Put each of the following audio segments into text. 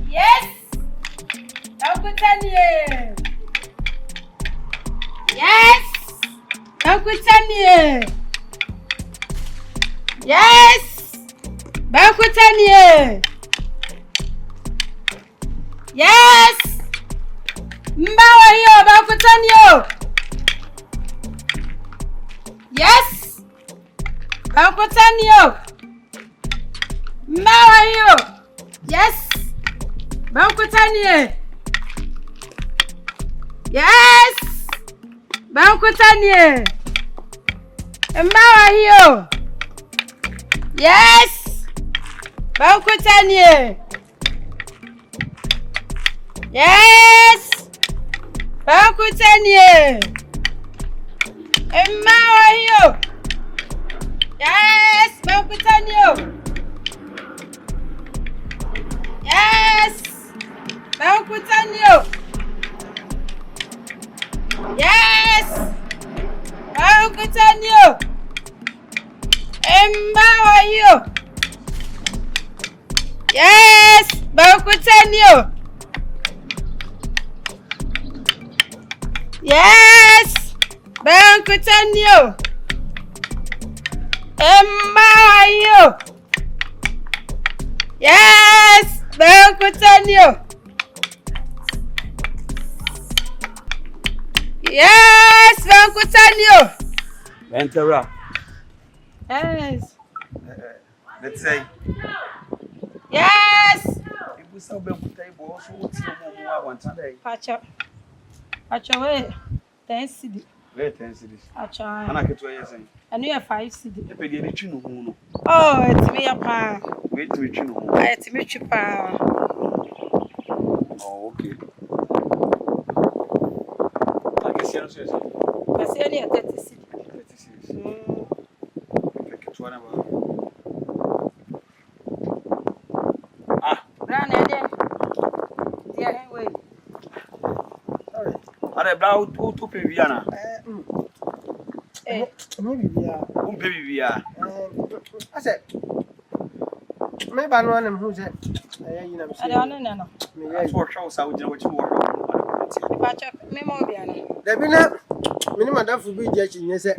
Yes. Uncle Tanya. Yes. Uncle Tanya. Yes. Uncle Tanya. Yes. Mbawa hiyo Uncle Tanya. Yes. Uncle Tanya. Mbawa hiyo. Yes. Uncle Tanya. Yes. Uncle Tanya. Mbawa hiyo. Yes. Uncle Tanya. Yes. Uncle Tanya. Mbawa hiyo. Yes. Uncle Tanya. Yes. Uncle Tanya. Yes. Uncle Tanya. Mbawa hiyo. Yes. Uncle Tanya. Yes. Uncle Tanya. Mbawa hiyo. Yes. Uncle Tanya. Yes, Uncle Tanya. Enter. Yes. Let's say. Yes. People so be put table so what's your mom want today? Pacha. Pacha we 10 cedi. Where 10 cedis? Pacha. Ana ke to yesen. Anu ya 5 cedi. E pe de ni twi no hu no. Oh, etimi ya pa. Wait to twi no hu. Etimi twi pa. Oh, okay. Akwesi no so yesen. Kasi ni 30 cedi. 30 cedis. Ke to na ba. Brand ede. Dia we. Sorry. Are bra o pe bia na. Me bibia. O pe bia. Ase. Me ba no anem hu se. Ayi na me se. Ade ono na no. Me ya. So show sa wo jina wo chi wo ro. Pacha me mo bia no. Dabi na me ni madafu bi je chi nye se.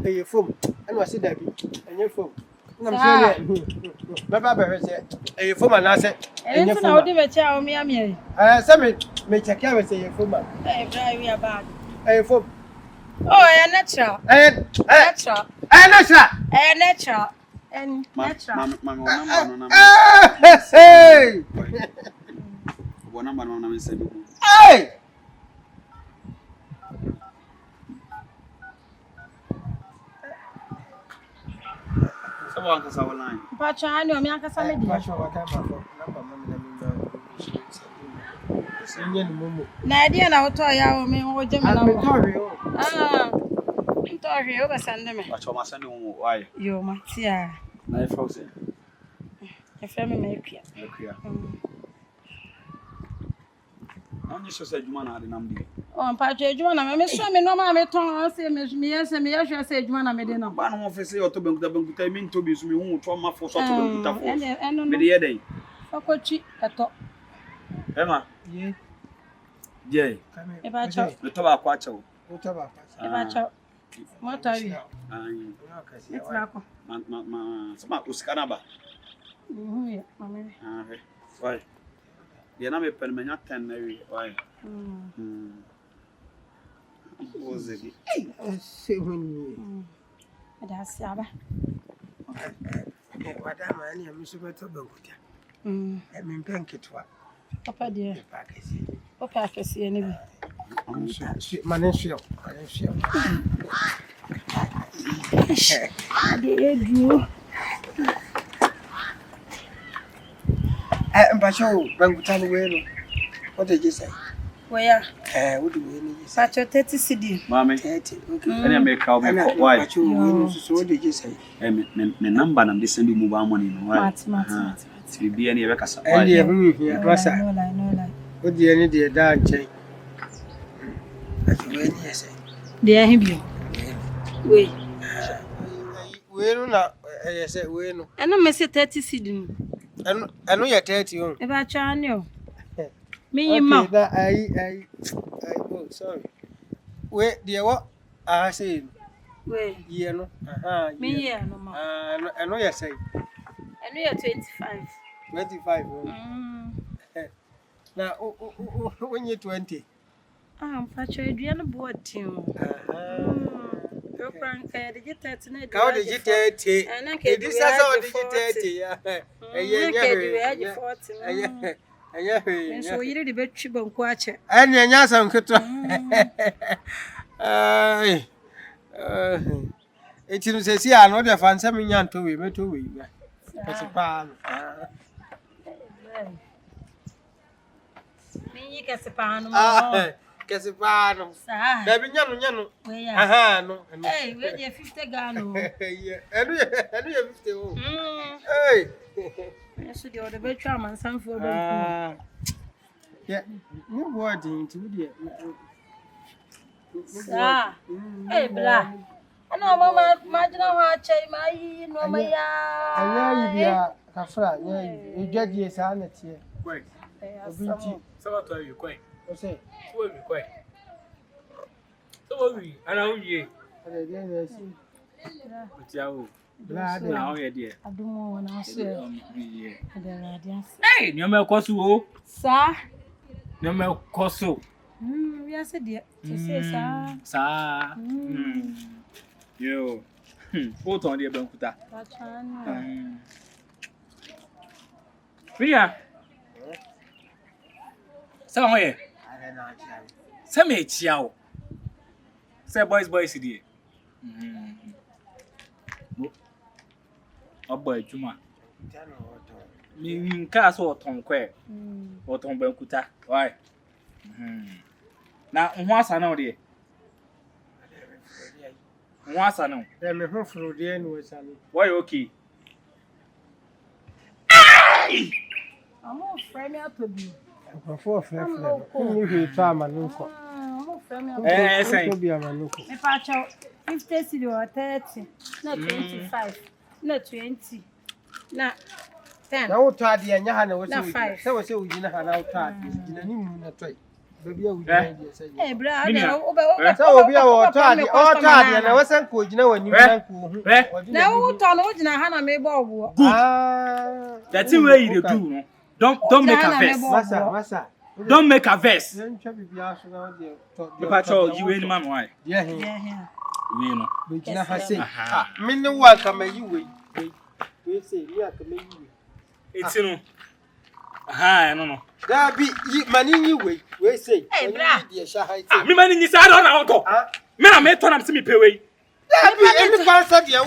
Eye fom. Ana wase dabi. Enye fom. Na me se ne. Me ba be se. Eye fom ana se. Enye fom. Na odi be cha o mi amie. Se me check ya we se eye fom. Bra we about. Eye fom. Oh, natural. Natural. Natural. Natural. And natural. Mama. Hey. Bona mama na me se bi. Hey. Sabo an kasa online. Pacha ani o mi akasa me di. Pacha wa ka ma fo. Number mama na me na. Sinye ni mumu. Na dia na woto ya o me wo je me na. Me tori o. Tori o ba sande me. Acho ma sande wo why? Yo ma tia. Na e frozen. E fe me ekua. Ekua. Onye so se adwuma na ade nam di. O pacha adwuma na me so me no ma me ton se me yese me yehwe se adwuma na me de no. Ba no mo fe se oto bankuta mi nto bi so me hu to ma fo so to bankuta fo. Eno Me de ye den. Okochi eto. Ema. Ye. Je. E pacha. Me to ba kwa chawo. O ta ba pacha. E pacha. Mo tori. Ai. Etra ko. Sama usikana ba. Ya, mama. He. Why? Dia na me pen me nya 10 na wi. Why? Ozegi. Se huni. Ada siaba. Wada ma ni am so beto bankuta. Me pen kitwa. Papa dia. Pa kesi. Papa kesi ni bi. Manesio. Ade edu. Mpacho bankuta ni we no. What did you say? Where? What do we need? Pacho 30 cedi. Mami. 30. Okay. Any make how me why? Pacho we so what did you say? Me number na dey send you mobile money no why? Mat. Bibi any e be kasa. And dey hu here masa. No lie. What dey any dey da nchen. Pacho we ni say. Dey ahi bi. We. We no na say we no. Eno me say 30 cedi no. Eno ya 30 o. E ba cha ani o. Me ma. Oh, sorry. Wait, dear, what? I say, Wait. yeah, no. Me no ma. I know you say. And we are 25. 25. Now, when you're 20. I'm patching Adriana board team. Your prank, I get 30. How did you 30? And I It can't is do how it. did you 30? Yeah, 40. Yeah, So you did a bit cheap and quacher. and you're some good. It is a I know the fancy me young to me too. It's a pan. Me, get a pan. Guess a pan. Sir, There be young. where No. hey, where you 50 gun? Yeah, and we have 50. Hey. I should do the bedroom and some for Yeah, no wording to the. Sir, hey, blah. I know, Mamma, imagine how I change my no, my Yeah, Kafra, yeah, you judge your sanity. Quite. So, what are you quite? What's it? What are you quite? So are we? I know you. But you now, dear. I don't want to say, Hey, no more cosu. sir. No more cosu. Yes, dear. To say, sir. Sir. Yo. What on the bankuta? Ria. Somewhere. Some chiao. Say boys dear. A boy, Juma. Me castle or Tom Quay or Tom Bankuta. Why? Now, once I know, dear. Once I know. Then me home the end was Why okay? I'm all friendly to be. For you time and look. Say, If I chow 50 or 30, not 25, not 20, not 10. Now, Taddy and Yana was Not 5. so we didn't have out in a new tray. Baby, Hey, brother, so we are Taddy, and I wasn't cool, you know, when you now, who told you Hannah may bow? that's the way you do. Don't make a vest. Massa. Don't make a vest. The patrol, you ain't man, why? Yeah, You know. we can have say, Minna welcome you. We say, we are coming. It's you know. Aha, no. There be money you wait. We say, Hey, bra. Me man in this I don't know. Me I met on me pay way. There be any person the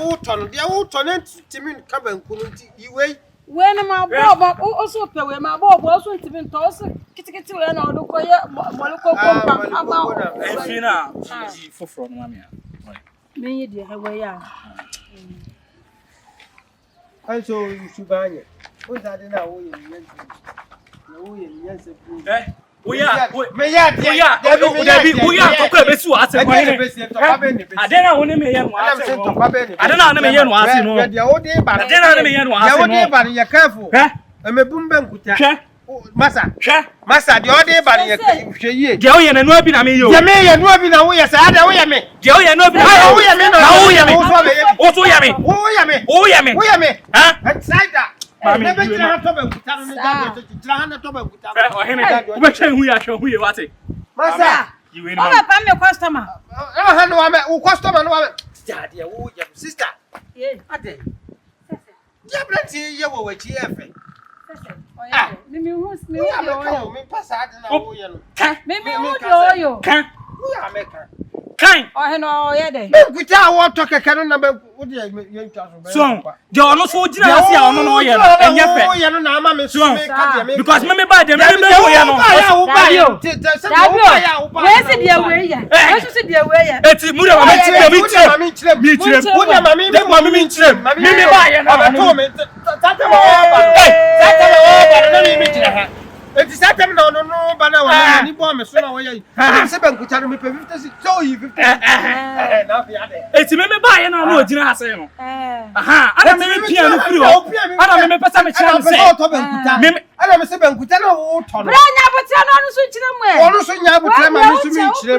old turn to me come and couldn't you wait. When my bob also pay with my bob also to be tossed, kitty and all the quiet Moluko about Fina, for from mamma. me, dear, way out. I saw you to buy it. What's that in our way? Yes, We are talking about you as a I don't know when me young I don't know me young was no. I don't know me young was no. You're careful. I'm a boom bank. Massa, the other day, but you Joey and no be na me yo. You may and no be now. Yes, I don't hear me. Joey and no be me. Huh? Outside that. Never who you what it? Massa, you ain't I'm your customer. I customer, daddy, sister. Yeah, plenty you were here. Mimi who's me? Me pass out Maybe you. Kind. Oh, no, yeah, then. Good, I want to talk a canon number. What do you so, John, no so did I see I don't know yet. And yet, because maybe by the way, it's that time no, but na wa ni bo me so na wo ye am se bankuta no me pe 50 so yi 50 na fi ade eti me ba ye na na ogina ase no aha ana me pia no firi ho ana me pesa me kira se me to bankuta ana me se bankuta na wo to no bra nya botia no no so nkire mu e onu so nya botia ma me so mi nkire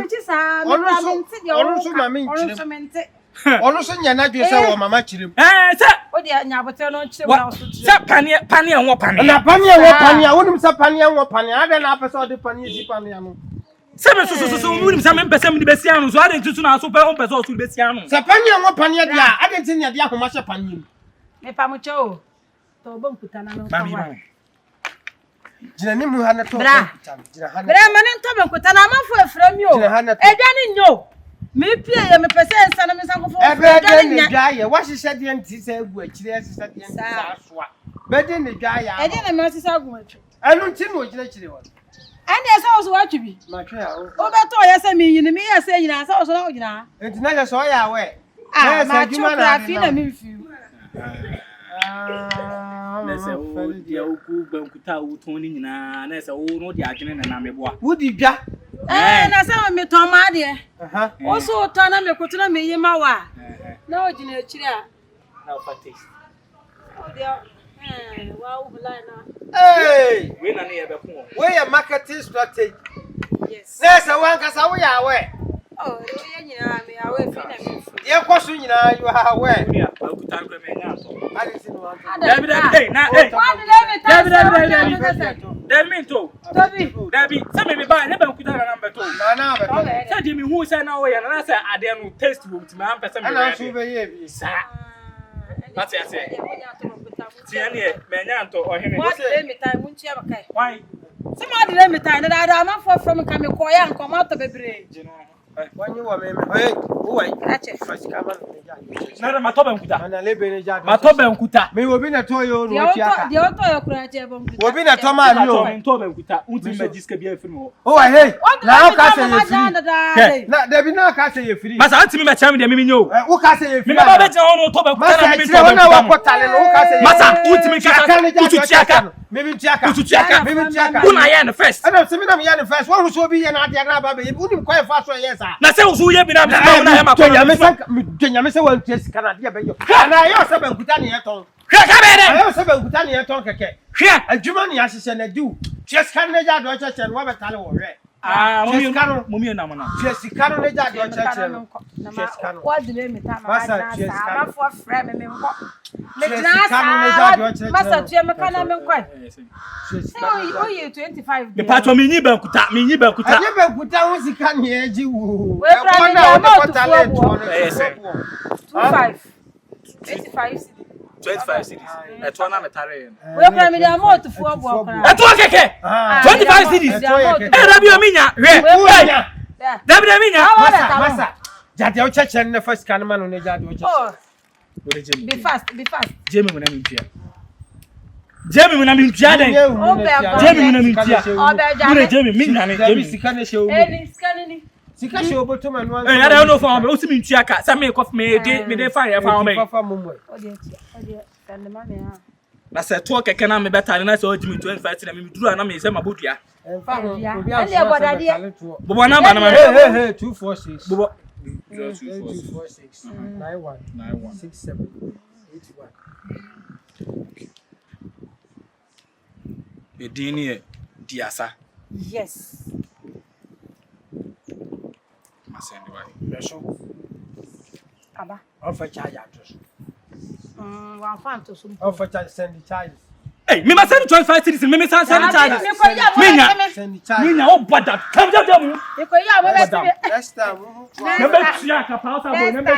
onu so ma me nkire onu so nya na dwe se wo mama kire mu se o de nya botia no nkire mu na so kire se pane enwo pane na pane enwo pane wonum se pane enwo pane ade na apese o de pane si pane no se me so woni se me pese me de besia no so ade ntutu na so pe on pese o so besia no se pane enwo pane dia ade ntin ne dia homa hye pane mu me pa mo cho to bankuta na no kwa jina ni mu ha na to jina ha na bra me ne to bankuta na amafo afra mi o edwa ni nyo me pie ye me pese ensa na me sankofo edwa ni dwa ye wa hye de nti se agu akire hye de nti sa soa bede ni dwa ya edwa na me asisa agu atwa anu nti no ogina kire wo ande esa wo so watwi bi ma twa ya o beto ye se mi yin mi ye se yin asa wo so na ogina enti na je so ya we ma chukra fi na mi fi nese o dia oku bankuta wo ton ni nyina nese wo no dia adwene na meboa wudi bia na se me ton ma de o so ton na me kutu na me yima wa na ogina akire a na o taste o dia wa u line na we na ne ye be ko we ya marketing strategy yes nese wan kasa wo ya we o ye nyina me ya we fi na me fi ye kwaso nyina you ha we ya bankuta ko me nya to ali sinu wan David na David to David se me ba ne bankuta na number to na be se di mi hu se na wo ye na se ade no taste wo ti ma am pese me ana so be ye bi sa That's it, say. Tiani, menyanto, or him. What let me time, won't you have a kai? Why? Some other let me time that I'm not from coming quiet and come out of the bridge. When you were me, who I catch it. Nada matoba nkuta. Ana lebe ne ja. Matoba nkuta. Me obi na toyo no tiaka. The auto your kuraje bonkuta. Obi na toma mi o. Matoba nkuta. Unti magiska bia free mo. Oh hey. Na o ka say ye free. Na Debi na ka say ye free. Masa anti me cham de mi nyo. O ka say ye free. Me ba be je ono toba nkuta na mi toba nkuta. Masa wa kotale no o ka say. Masa unti me ka utu tiaka. Me tiaka. Utu tiaka. Me tiaka. Una ya na first. Ana se me na me ya na first. Wo so bi ye na ade na ba be. Unim kwa fa so yes a. Na se usu ye bi na na ya makwa. Nyame se wan ties kana de be yo. Na yo se bankuta ne yeton. Hwe ka be de. Ayo se bankuta ne yeton keke. Hwe adwuma ne yahye na du. Ties kan ne ja do cheche no ba tale wo hwe. Mumie na mona. Ties kan ne ja do cheche no. Ties kan. What do me time? Masa for frame me nko. Me ties kan ne ja do cheche. Masa tue me kana me nko. Ties Oh you 25. Me patcho me nyi bankuta. Anye bankuta ho sika ne aji wo. We brand na wo ko talent wo. 25. 85. 25 cities. Eto na metare. We brand me dey amount fu obo okra. Eto keke. 25 cities. Rabi ominya. Hwe. Dabi ominya. Masa. Jade o cheche ne first kan ma no ne jade o cheche. Oh. Be Be fast. Jemi muna mintua. Jemi muna mintua den. Jemi muna mintua. Muna Jemi minna Jemi sika ne shewo. Scanning. Sika shewo boto ma no. I don't know for me. O si mintua ka. Sa me kof me dey fire fa me. Fafa momo. Ode send money ha. Na se to keke na me beta na se o Jemi 25 na me duru na me se mabodua. Enfa ho. Obi a Bobo number na ma. Hey 246. Bobo 246 91 67 81. Edini diasa. Yes. Masendi wa. Besho. Aba. On fa charge address. Wan fan to sum. On fa charge send the charge. Hey, me send 25 cities, me send charge. Send charge. Me nya o bada. Come down mu. E ko ya mo be. Next time. Number 2 aka pa outside boy number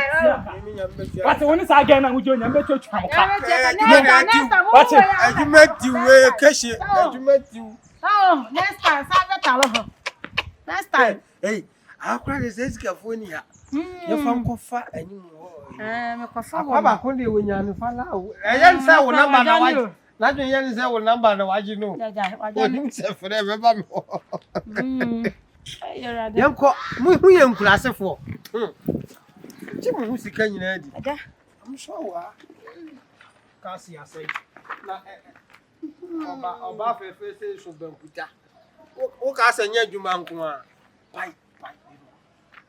2. What woni sa again na wo jo number 2 twam ka. Ajumati we kashi. Ajumati. Oh, next time sa be talo ho. Next time. Hey, akwa de sesika phone ya. Ye fa nkofa anyi wo. Me kofa wo. Akwa ba ko de wonya no fa la. Eyan sa wo number na waji. Na dwen yen say wo number na waji no. Onim se fere be ba me. Yanko mu hu ye nkurasefo. Ti mu hu sika nyina di. Ada. Am so wa. Kasi asai. Na oba fe se so bankuta. o ka sanya juma nko bye.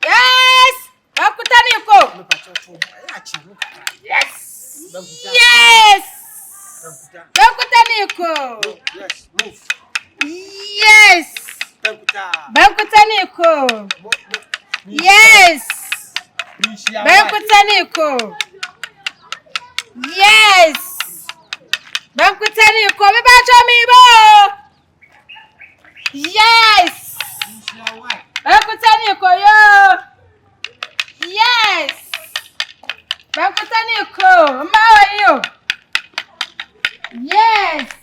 Yes. Bakutaniko. Yes. Yes. Bakutaniko. Yes, move. Yes. Bakutaniko. Yes. Bakutaniko. Yes. Bakutaniko. Me ba cho mi bo. Yes. Bakutaniko yo. Yes. Bakutaniko. Ma yo. Yes.